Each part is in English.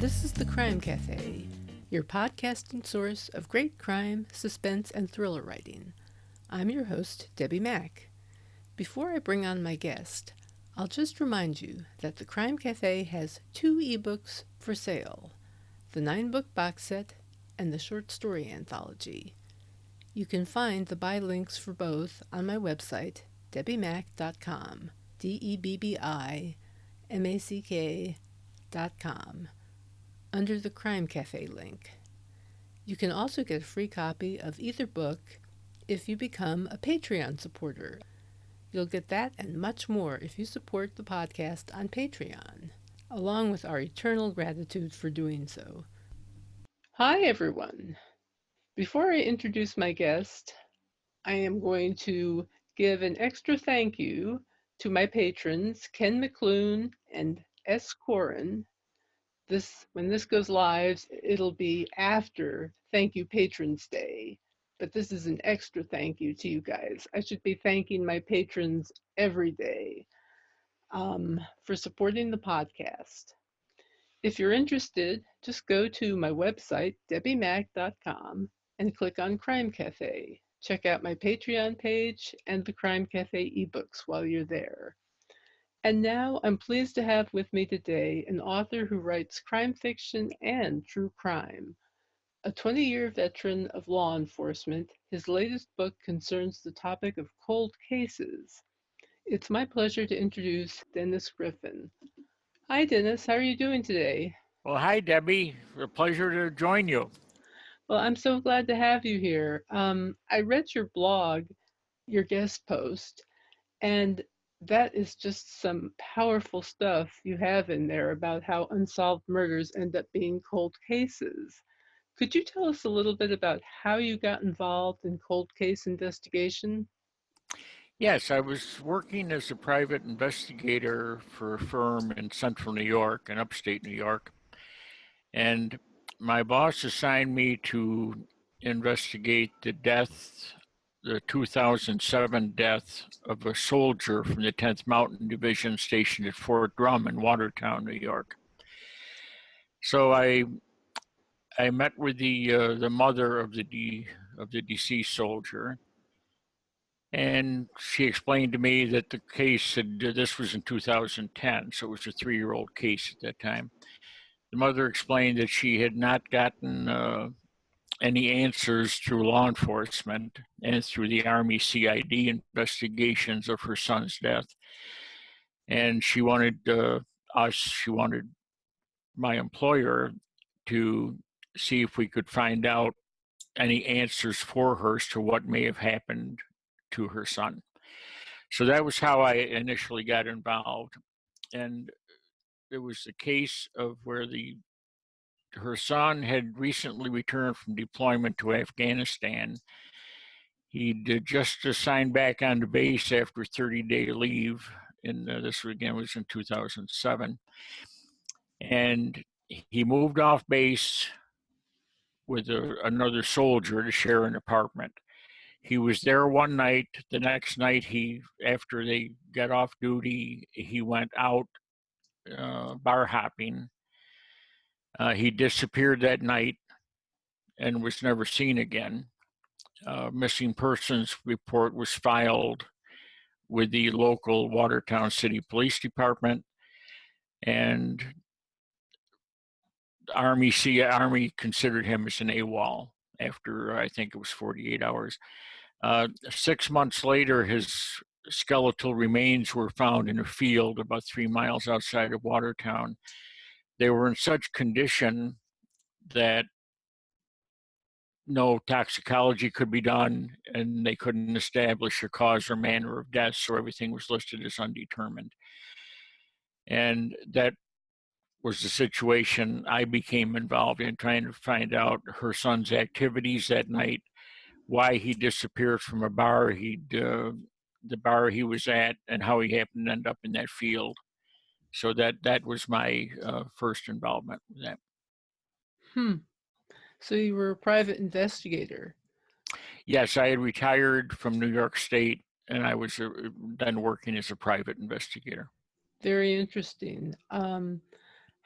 This is the Crime Cafe, your podcasting source of great crime, suspense, and thriller writing. I'm your host, Debbi Mack. Before I bring on my guest, I'll just remind you that the Crime Cafe has 2 ebooks for sale, the 9-book box set and the short story anthology. You can find the buy links for both on my website, debbimack.com, DEBBIMACK.com, under the Crime Cafe link. You can also get a free copy of either book if you become a Patreon supporter. You'll get that and much more if you support the podcast on Patreon, along with our eternal gratitude for doing so. Hi, everyone. Before I introduce my guest, I am going to give an extra thank you to my patrons, Ken McClune and S. Corin. When this goes live, it'll be after Thank You Patrons Day. But this is an extra thank you to you guys. I should be thanking my patrons every day for supporting the podcast. If you're interested, just go to my website, debbimack.com, and click on Crime Cafe. Check out my Patreon page and the Crime Cafe ebooks while you're there. And now I'm pleased to have with me today an author who writes crime fiction and true crime. A 20-year veteran of law enforcement, his latest book concerns the topic of cold cases. It's my pleasure to introduce Dennis Griffin. Hi, Dennis. How are you doing today? Well, hi, Debbie. A pleasure to join you. Well, I'm so glad to have you here. I read your blog, your guest post, and that is just some powerful stuff you have in there about how unsolved murders end up being cold cases. Could you tell us a little bit about how you got involved in cold case investigation? Yes, I was working as a private investigator for a firm in central New York and upstate New York. And my boss assigned me to investigate the 2007 death of a soldier from the 10th Mountain Division stationed at Fort Drum in Watertown, New York. So I met with the mother of the deceased soldier, and she explained to me that the case this was in 2010, so it was a 3-year-old case at that time. The mother explained that she had not gotten any answers through law enforcement and through the Army CID investigations of her son's death. And she wanted she wanted my employer to see if we could find out any answers for her as to what may have happened to her son. So that was how I initially got involved. And it was the case of where her son had recently returned from deployment to Afghanistan. He'd just assigned back onto base after 30-day leave, and this again was in 2007. And he moved off base with another soldier to share an apartment. He was there one night. The next night, after they got off duty, he went out bar hopping. He disappeared that night and was never seen again. Missing persons report was filed with the local Watertown City Police Department, and Army considered him as an AWOL after, I think it was 48 hours. 6 months later, his skeletal remains were found in a field about 3 miles outside of Watertown. They were in such condition that no toxicology could be done, and they couldn't establish a cause or manner of death, so everything was listed as undetermined. And that was the situation I became involved in, trying to find out her son's activities that night, why he disappeared from a bar the bar he was at, and how he happened to end up in that field. So that was my first involvement with that. So you were a private investigator. Yes, I had retired from New York State, and I was then working as a private investigator. Very interesting.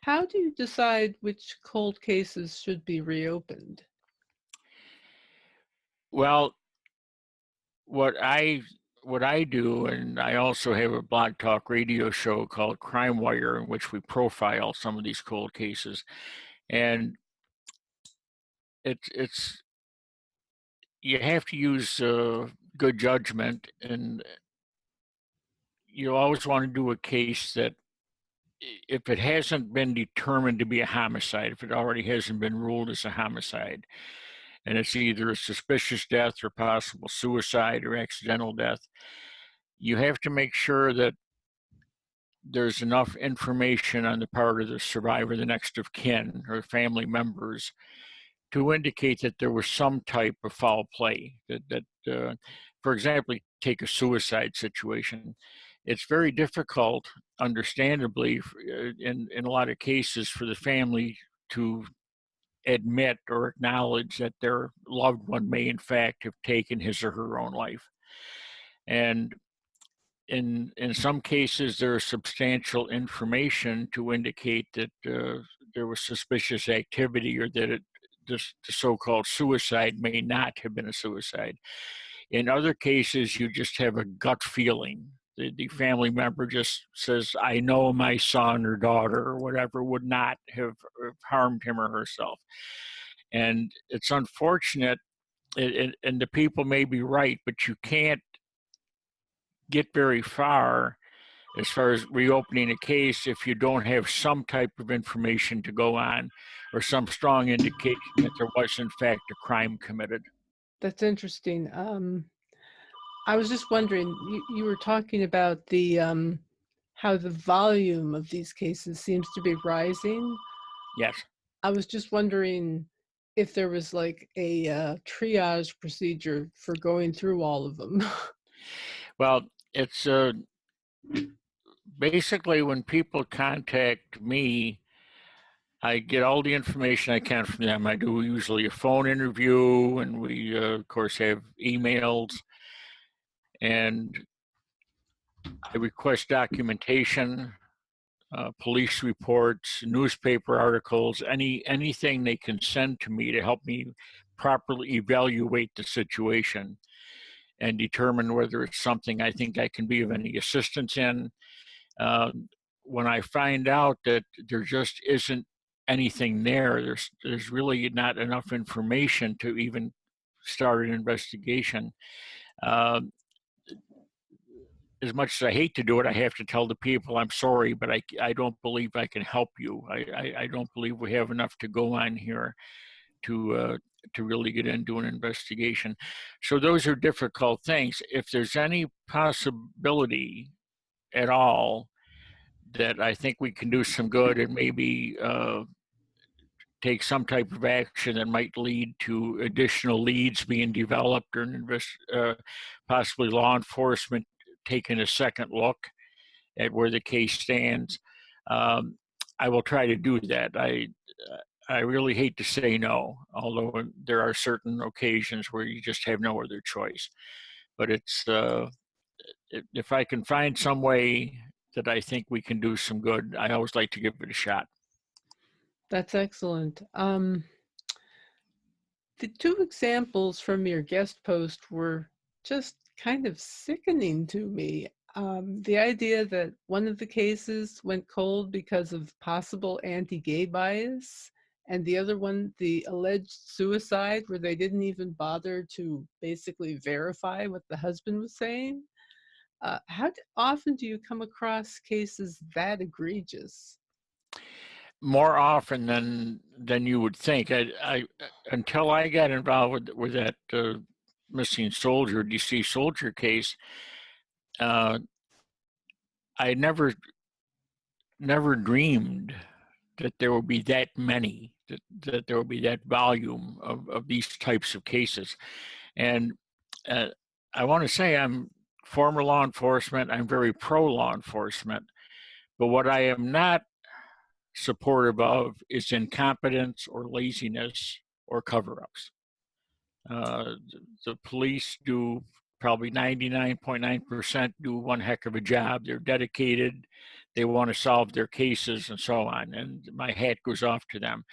How do you decide which cold cases should be reopened? Well, what I what I do, and I also have a blog talk radio show called Crime Wire, in which we profile some of these cold cases, and it's you have to use good judgment, and you always want to do a case that if it hasn't been determined to be a homicide, if it already hasn't been ruled as a homicide, and it's either a suspicious death or possible suicide or accidental death, you have to make sure that there's enough information on the part of the survivor, the next of kin, or family members to indicate that there was some type of foul play. For example, take a suicide situation. It's very difficult, understandably, in a lot of cases, for the family to admit or acknowledge that their loved one may, in fact, have taken his or her own life. And in some cases, there is substantial information to indicate that there was suspicious activity, or that the so-called suicide may not have been a suicide. In other cases, you just have a gut feeling. The family member just says, "I know my son or daughter or whatever would not have harmed him or herself." And it's unfortunate, and the people may be right, but you can't get very far as far as reopening a case if you don't have some type of information to go on, or some strong indication that there was in fact a crime committed. That's interesting. I was just wondering, you were talking about how the volume of these cases seems to be rising. Yes. I was just wondering if there was like a triage procedure for going through all of them. Well, it's basically when people contact me, I get all the information I can from them. I do usually a phone interview, and we, of course, have emails, and I request documentation, police reports, newspaper articles, anything they can send to me to help me properly evaluate the situation and determine whether it's something I think I can be of any assistance in. When I find out that there just isn't anything there, there's really not enough information to even start an investigation. Uh, as much as I hate to do it, I have to tell the people, "I'm sorry, but I don't believe I can help you. I don't believe we have enough to go on here to really get into an investigation." So those are difficult things. If there's any possibility at all that I think we can do some good, and maybe take some type of action that might lead to additional leads being developed, or possibly law enforcement taking a second look at where the case stands, um, I will try to do that. I really hate to say no, although there are certain occasions where you just have no other choice. But if I can find some way that I think we can do some good, I always like to give it a shot. That's excellent. The two examples from your guest post were just kind of sickening to me. The idea that one of the cases went cold because of possible anti-gay bias, and the other one, the alleged suicide, where they didn't even bother to basically verify what the husband was saying. How often do you come across cases that egregious? More often than you would think. I until I got involved with that missing soldier, deceased soldier case, uh, I never dreamed that there would be that many, that there would be that volume of these types of cases. And uh, I want to say I'm former law enforcement. I'm very pro law enforcement, but what I am not supportive of is incompetence or laziness or cover-ups. The police do probably 99.9% do one heck of a job. They're dedicated. they want to solve their cases and so on. And my hat goes off to them.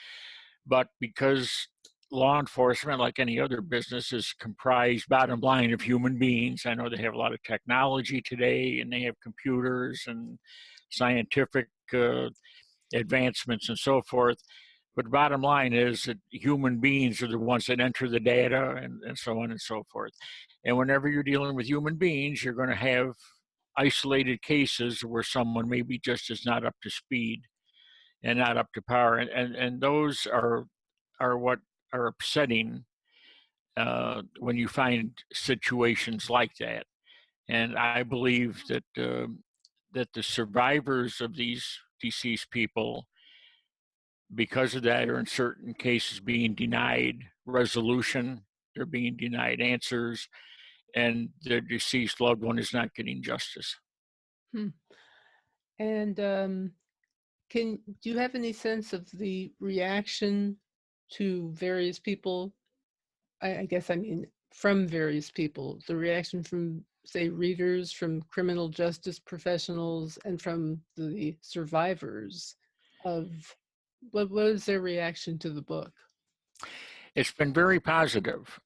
But because law enforcement, like any other business, is comprised, bottom line, of human beings. I know they have a lot of technology today, and they have computers and scientific advancements and so forth. But the bottom line is that human beings are the ones that enter the data and so on and so forth. And whenever you're dealing with human beings, you're going to have isolated cases where someone maybe just is not up to speed and not up to par. And those are what are upsetting when you find situations like that. And I believe that that the survivors of these deceased people, because of that, are in certain cases being denied resolution. They're being denied answers, and their deceased loved one is not getting justice. Hmm. And do you have any sense of the reaction to various people? I guess I mean from various people, the reaction from, say, readers, from criminal justice professionals, and from the survivors of what was their reaction to the book? It's been very positive.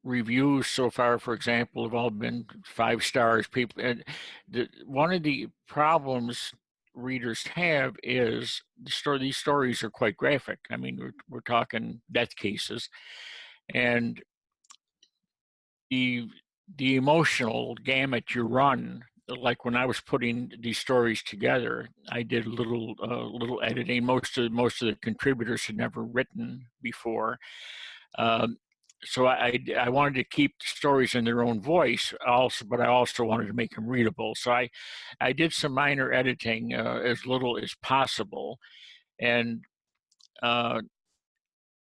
Reviews so far, for example, have all been 5 stars. People, and one of the problems readers have is these stories are quite graphic. I mean, we're talking death cases, and the the emotional gamut you run. Like when I was putting these stories together, I did a little editing. Most of the contributors had never written before. Um, so I wanted to keep the stories in their own voice also, but I also wanted to make them readable. So I did some minor editing, as little as possible. And uh,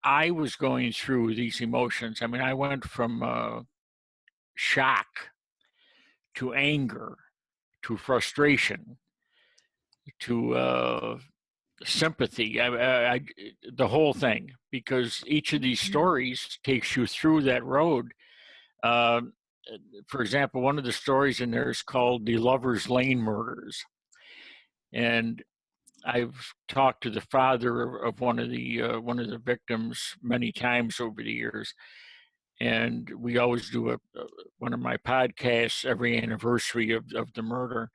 I was going through these emotions. I mean, I went from shock to anger to frustration to sympathy. The whole thing, because each of these Mhm. stories takes you through that road. Um, for example, one of the stories in there is called the Lover's Lane Murders. And I've talked to the father of one of the victims many times over the years, and we always do one of my podcasts every anniversary of the murder.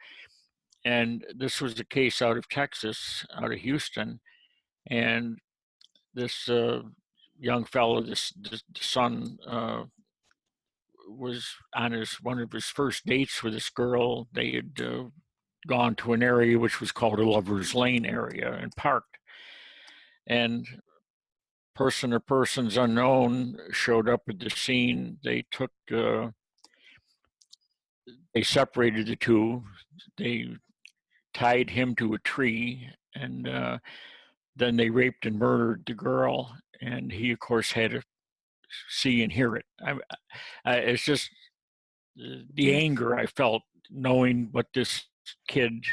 And this was a case out of Texas, out of Houston, and this young fellow, this son, was on his one of his first dates with this girl. They had gone to an area which was called a Lover's Lane area and parked. And person or persons unknown showed up at the scene. They separated the two. They tied him to a tree, and then they raped and murdered the girl. And he, of course, had to see and hear it. It's just the Mm. anger I felt knowing what this kid,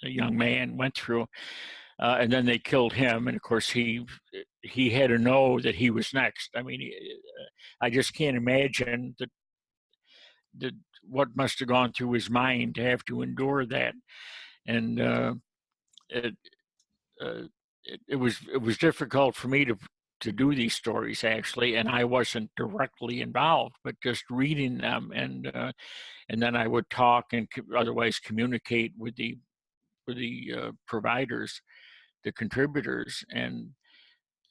a young man, went through. And then they killed him, and of course he had to know that he was next. I mean, I just can't imagine that what must have gone through his mind to have to endure that. And it, uh, it was difficult for me to do these stories, actually, and I wasn't directly involved, but just reading them, and then I would talk and otherwise communicate with the providers, the contributors. And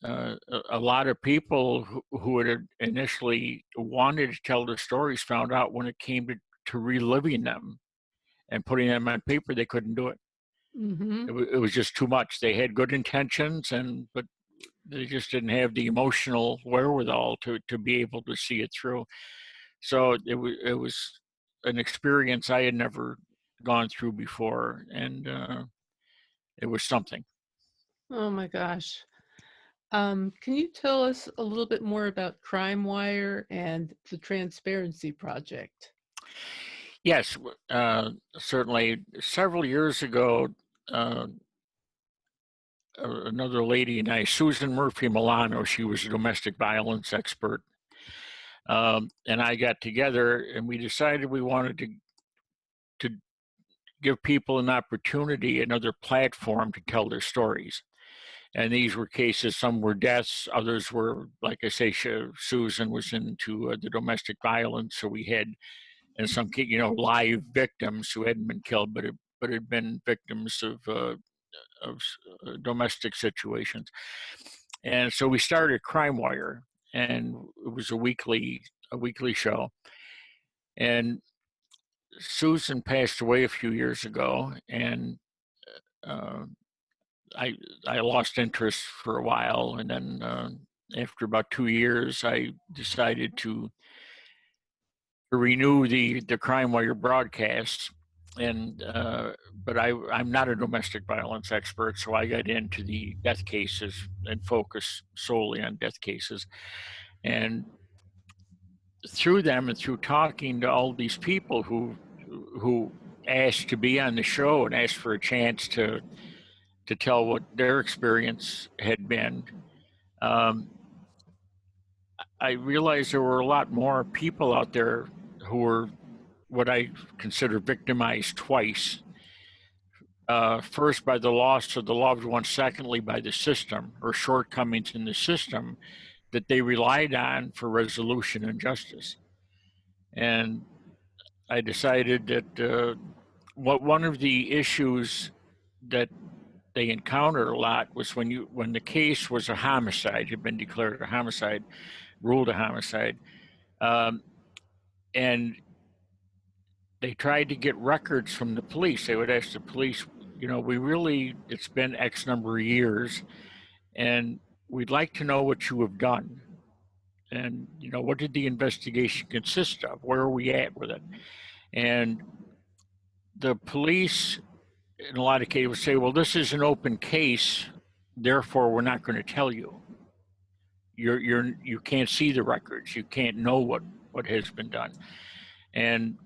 a lot of people who had initially wanted to tell their stories found out when it came to reliving them and putting them on paper, they couldn't do it. Mhm. It was just too much. They had good intentions, but they just didn't have the emotional wherewithal to be able to see it through. So it was an experience I had never gone through before, and it was something. Oh my gosh. Can you tell us a little bit more about Crime Wire and the Transparency Project? Yes, certainly. Several years ago, uh, another lady and I, Susan Murphy Milano, she was a domestic violence expert, and I got together and we decided we wanted to give people an opportunity, another platform to tell their stories. And these were cases, some were deaths, others were, like I say, Susan was into the domestic violence. So we had, in some case, live victims who hadn't been killed, but had been victims of domestic situations. And so we started Crime Wire, and it was a weekly show. And Susan passed away a few years ago, and uh, I lost interest for a while, and then after about 2 years, I decided to renew the Crime Wire broadcasts. And but I'm not a domestic violence expert, so I got into the death cases and focused solely on death cases. And through them, and through talking to all these people who asked to be on the show and asked for a chance to tell what their experience had been, I realized there were a lot more people out there who were what I consider victimized twice. First, by the loss of the loved one, secondly, by the system or shortcomings in the system that they relied on for resolution and justice. And I decided that one of the issues that they encountered a lot was when the case was a homicide, had been declared a homicide, ruled a homicide, and they tried to get records from the police. They would ask the police, it's been X number of years, and we'd like to know what you have done. And, what did the investigation consist of? Where are we at with it? And the police, in a lot of cases, would say, well, this is an open case, therefore we're not going to tell you. You can't see the records. You can't know what has been done. And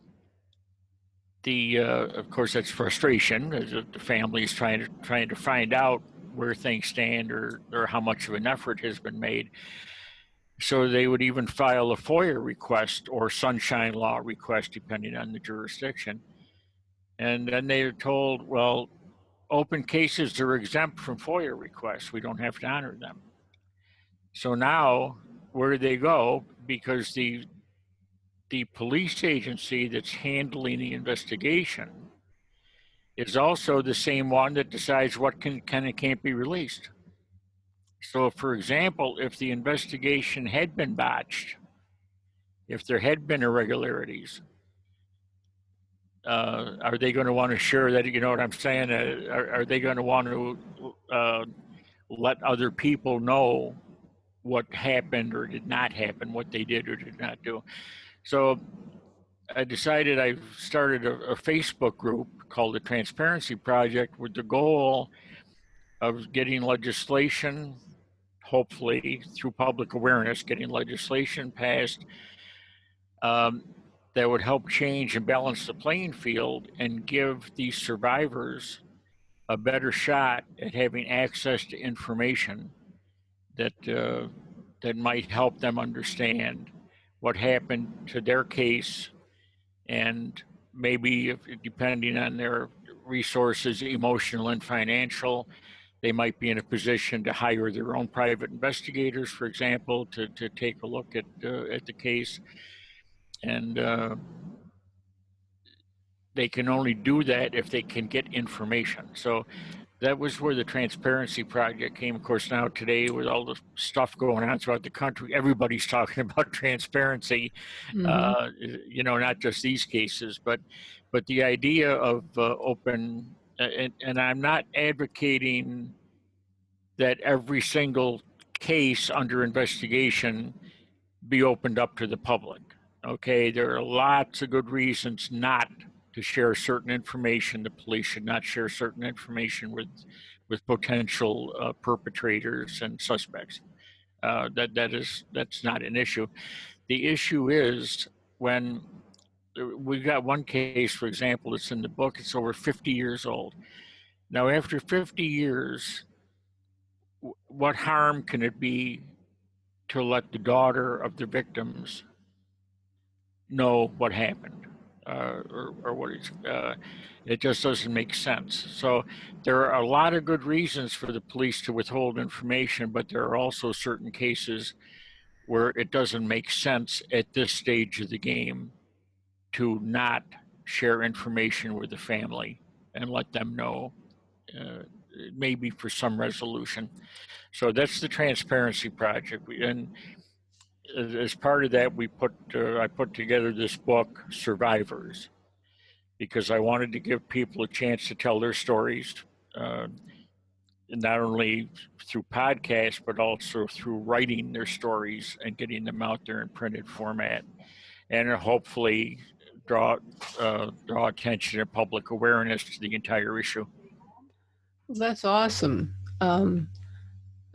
of course, that's frustration. The family is trying to find out where things stand or how much of an effort has been made. So they would even file a FOIA request or sunshine law request, depending on the jurisdiction. And then they are told, well, open cases are exempt from FOIA requests. We don't have to honor them. So now, where do they go? Because the police agency that's handling the investigation is also the same one that decides what can and can't be released. So, for example, if the investigation had been botched, if there had been irregularities, are they going to want to share that? You know what I'm saying? Are they going to want to let other people know what happened or did not happen, what they did or did not do? So I decided I started a Facebook group called the Transparency Project with the goal of getting legislation, hopefully through public awareness, getting legislation passed that would help change and balance the playing field and give these survivors a better shot at having access to information that that might help them understand what happened to their case, and maybe, if, depending on their resources, emotional and financial, they might be in a position to hire their own private investigators, for example, to take a look at the case. And they can only do that if they can get information. So that was where the Transparency Project came. Of course, now today, with all the stuff going on throughout the country, everybody's talking about transparency. Not just these cases, but the idea of open. And I'm not advocating that every single case under investigation be opened up to the public. Okay, there are lots of good reasons not to share certain information. The police should not share certain information with potential perpetrators and suspects. That's not an issue. The issue is when we've got one case, for example, that's in the book. It's over 50 years old. Now, after 50 years, what harm can it be to let the daughter of the victims know what happened? or what it's, it just doesn't make sense. So there are a lot of good reasons for the police to withhold information, but there are also certain cases where it doesn't make sense at this stage of the game to not share information with the family and let them know, uh, maybe for some resolution. So that's the transparency project. And as part of that, I put together this book, Survivors, because I wanted to give people a chance to tell their stories, uh, not only through podcasts, but also through writing their stories and getting them out there in printed format, and hopefully draw draw attention and public awareness to the entire issue. Well, that's awesome.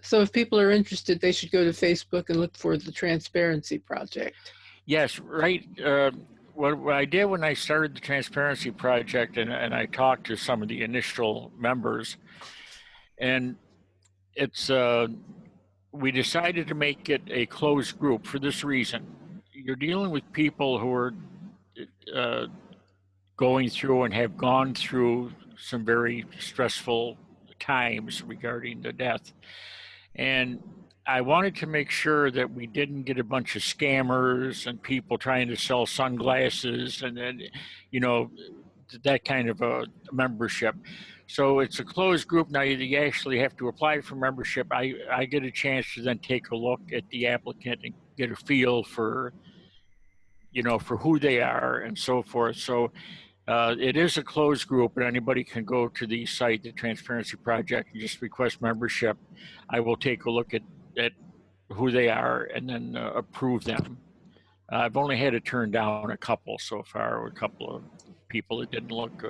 So if people are interested, they should go to Facebook and look for the Transparency Project. Yes, right. What I did when I started the Transparency Project, and I talked to some of the initial members, and it's we decided to make it a closed group for this reason. You're dealing with people who are uh, going through and have gone through some very stressful times regarding the death. And I wanted to make sure that we didn't get a bunch of scammers and people trying to sell sunglasses and then, you know, that kind of a membership. So it's a closed group now. You actually have to apply for membership. I get a chance to then take a look at the applicant and get a feel for, for who they are and so forth. So it is a closed group, and anybody can go to the site, the Transparency Project, and just request membership. I will take a look at who they are and then approve them. I've only had to turn down a couple so far, a couple of people that didn't look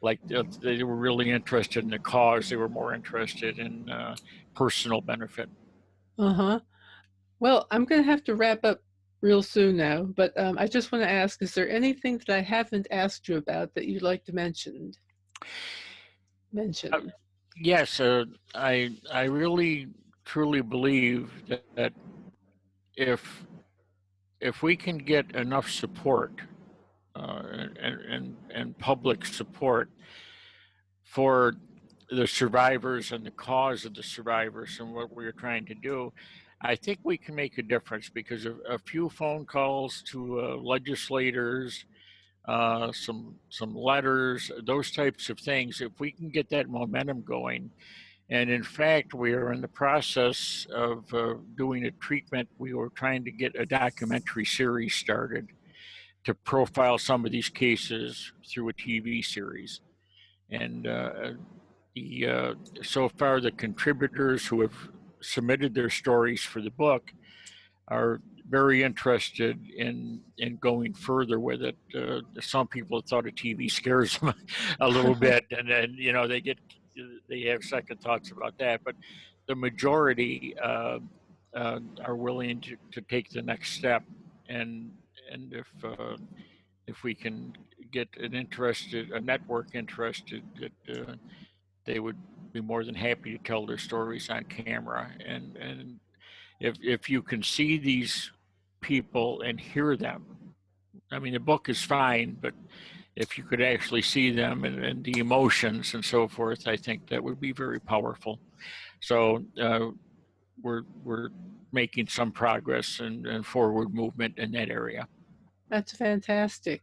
like they were really interested in the cause. They were more interested in personal benefit. Uh-huh. Well, I'm going to have to wrap up real soon now, but I just want to ask, is there anything that I haven't asked you about that you'd like to mention? Uh, yes, I really truly believe that if we can get enough support, and public support for the survivors and the cause of the survivors and what we're trying to do, I think we can make a difference, because of a few phone calls to legislators, some letters, those types of things. If we can get that momentum going, and in fact, we are in the process of doing a treatment. We were trying to get a documentary series started to profile some of these cases through a TV series. And the so far, the contributors who have submitted their stories for the book are very interested in going further with it. Some people have thought a TV scares them a little bit, and then they have second thoughts about that. But the majority are willing to take the next step, and if we can get a network interested, that they would be more than happy to tell their stories on camera. And if you can see these people and hear them, I mean, the book is fine, but if you could actually see them and the emotions and so forth, I think that would be very powerful. So we're making some progress and forward movement in that area. That's fantastic.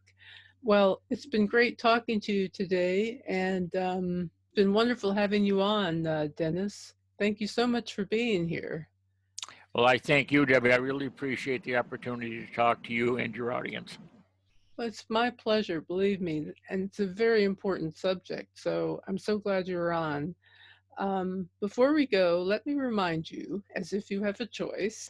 Well, it's been great talking to you today, and it's been wonderful having you on, Dennis. Thank you so much for being here. Well, I thank you, Debbie. I really appreciate the opportunity to talk to you and your audience. Well, it's my pleasure, believe me, and it's a very important subject, so I'm so glad you're on. Before we go, let me remind you, as if you have a choice,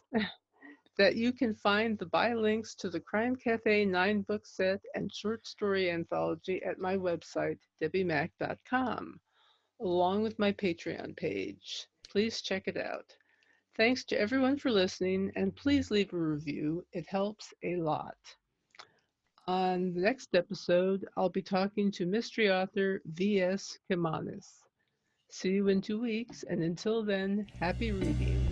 that you can find the buy links to the Crime Cafe 9-book set and short story anthology at my website, debbimack.com, along with my Patreon page. Please check it out. Thanks to everyone for listening, and please leave a review. It helps a lot. On the next episode, I'll be talking to mystery author V.S. Kimanis. See you in 2 weeks, and until then, happy reading.